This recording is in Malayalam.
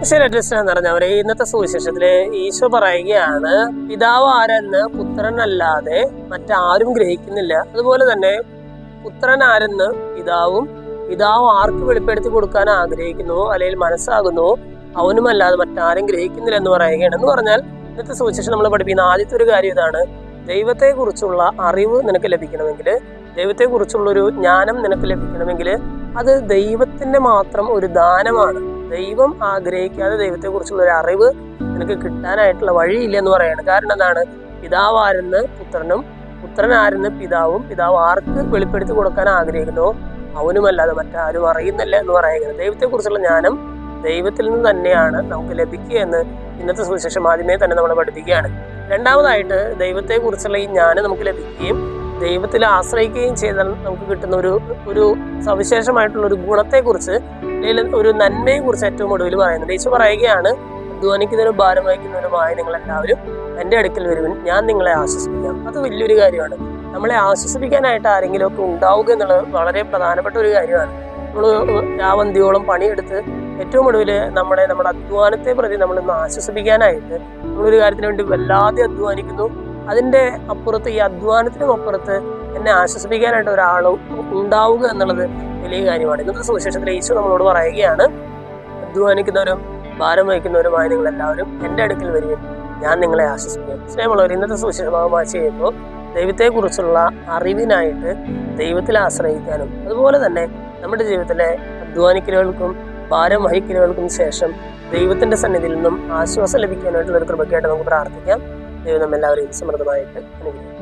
ശരി, എന്ന് പറഞ്ഞവരെ ഇന്നത്തെ സുവിശേഷത്തില് ഈശോ പറയുകയാണ്, പിതാവ് ആരെന്ന് പുത്രനല്ലാതെ മറ്റാരും ഗ്രഹിക്കുന്നില്ല. അതുപോലെ തന്നെ പുത്രൻ ആരെന്ന് പിതാവ് ആർക്ക് വെളിപ്പെടുത്തി കൊടുക്കാൻ ആഗ്രഹിക്കുന്നുവോ അല്ലെങ്കിൽ മനസ്സാകുന്നുവോ അവനുമല്ലാതെ മറ്റാരും ഗ്രഹിക്കുന്നില്ല എന്ന് പറയുകയാണ്. എന്ന് പറഞ്ഞാൽ ഇന്നത്തെ സുവിശേഷം നമ്മൾ പഠിപ്പിക്കുന്ന ആദ്യത്തെ ഒരു കാര്യം ഇതാണ്: ദൈവത്തെ കുറിച്ചുള്ള അറിവ് നിനക്ക് ലഭിക്കണമെങ്കിൽ, ദൈവത്തെ കുറിച്ചുള്ള ഒരു ജ്ഞാനം നിനക്ക് ലഭിക്കണമെങ്കിൽ അത് ദൈവത്തിന്റെ മാത്രം ഒരു ദാനമാണ്. ദൈവം ആഗ്രഹിക്കാതെ ദൈവത്തെ കുറിച്ചുള്ള ഒരു അറിവ് നിനക്ക് കിട്ടാനായിട്ടുള്ള വഴിയില്ല എന്ന് പറയാണ്. കാരണം എന്താണ്? പിതാവ് ആരെന്ന് പുത്രനും, പുത്രൻ ആരെന്ന് പിതാവും, പിതാവ് ആർക്ക് വെളിപ്പെടുത്തി കൊടുക്കാൻ ആഗ്രഹിക്കുന്നുവോ അവനുമല്ലാതെ മറ്റാരും അറിയുന്നില്ല എന്ന് പറയുന്നത്. ദൈവത്തെ കുറിച്ചുള്ള ജ്ഞാനം ദൈവത്തിൽ നിന്ന് തന്നെയാണ് നമുക്ക് ലഭിക്കുക എന്ന് ഇന്നത്തെ സുവിശേഷം ആദ്യമേ തന്നെ നമ്മളെ പഠിപ്പിക്കുകയാണ്. രണ്ടാമതായിട്ട് ദൈവത്തെ കുറിച്ചുള്ള ഈ ജ്ഞാനം നമുക്ക് ലഭിക്കുകയും ദൈവത്തിൽ ആശ്രയിക്കുകയും ചെയ്താൽ നമുക്ക് കിട്ടുന്ന ഒരു സവിശേഷമായിട്ടുള്ള ഒരു ഗുണത്തെക്കുറിച്ച് അല്ലെങ്കിൽ ഒരു നന്മയെ കുറിച്ച് ഏറ്റവും ഒടുവിൽ പറയുന്നുണ്ട്. യേശു പറയുകയാണ്, അധ്വാനിക്കുന്നവരും ഭാരം വഹിക്കുന്നവരുമായ നിങ്ങളെല്ലാവരും എൻ്റെ അടുക്കൽ വരുവിൻ, ഞാൻ നിങ്ങളെ ആശ്വസിപ്പിക്കാം. അത് വലിയൊരു കാര്യമാണ്. നമ്മളെ ആശ്വസിപ്പിക്കാനായിട്ട് ആരെങ്കിലും ഒക്കെ ഉണ്ടാവുക എന്നുള്ളത് വളരെ പ്രധാനപ്പെട്ട ഒരു കാര്യമാണ്. നമ്മൾ രാവന്തിയോളം പണിയെടുത്ത് ഏറ്റവും ഒടുവിൽ നമ്മുടെ അധ്വാനത്തെ പ്രതി നമ്മളൊന്ന് ആശ്വസിപ്പിക്കാനായിട്ട് നമ്മളൊരു കാര്യത്തിന് വേണ്ടി വല്ലാതെ അധ്വാനിക്കുന്നു. അതിൻ്റെ അപ്പുറത്ത്, ഈ അധ്വാനത്തിനും അപ്പുറത്ത് എന്നെ ആശ്വസിപ്പിക്കാനായിട്ട് ഒരാൾ ഉണ്ടാവുക എന്നുള്ളത് വലിയ കാര്യമാണ്. ഇന്നത്തെ സുവിശേഷത്തിൽ യേശു നമ്മളോട് പറയുകയാണ്, അധ്വാനിക്കുന്നവരും ഭാരം വഹിക്കുന്നവരുമായ നിങ്ങളെല്ലാവരും എൻ്റെ അടുക്കൽ വരികയും ഞാൻ നിങ്ങളെ ആശ്വസിപ്പിക്കാം. സ്നേഹമുള്ളവർ, ഇന്നത്തെ സുവിശേഷം വായിച്ചു ചെയ്യുമ്പോൾ ദൈവത്തെക്കുറിച്ചുള്ള അറിവിനായിട്ട് ദൈവത്തിൽ ആശ്രയിക്കാനും അതുപോലെ തന്നെ നമ്മുടെ ജീവിതത്തിലെ അധ്വാനിക്കലുകൾക്കും ഭാരം വഹിക്കലുകൾക്കും ശേഷം ദൈവത്തിന്റെ സന്നിധിയിൽ നിന്നും ആശ്വാസം ലഭിക്കാനായിട്ടുള്ള ഒരു കൃപയ്ക്കായിട്ട് നമുക്ക് പ്രാർത്ഥിക്കാം. ദൈവം നമ്മെല്ലാവരെയും സമൃദ്ധമായിട്ട് അനുഗ്രഹിക്കും.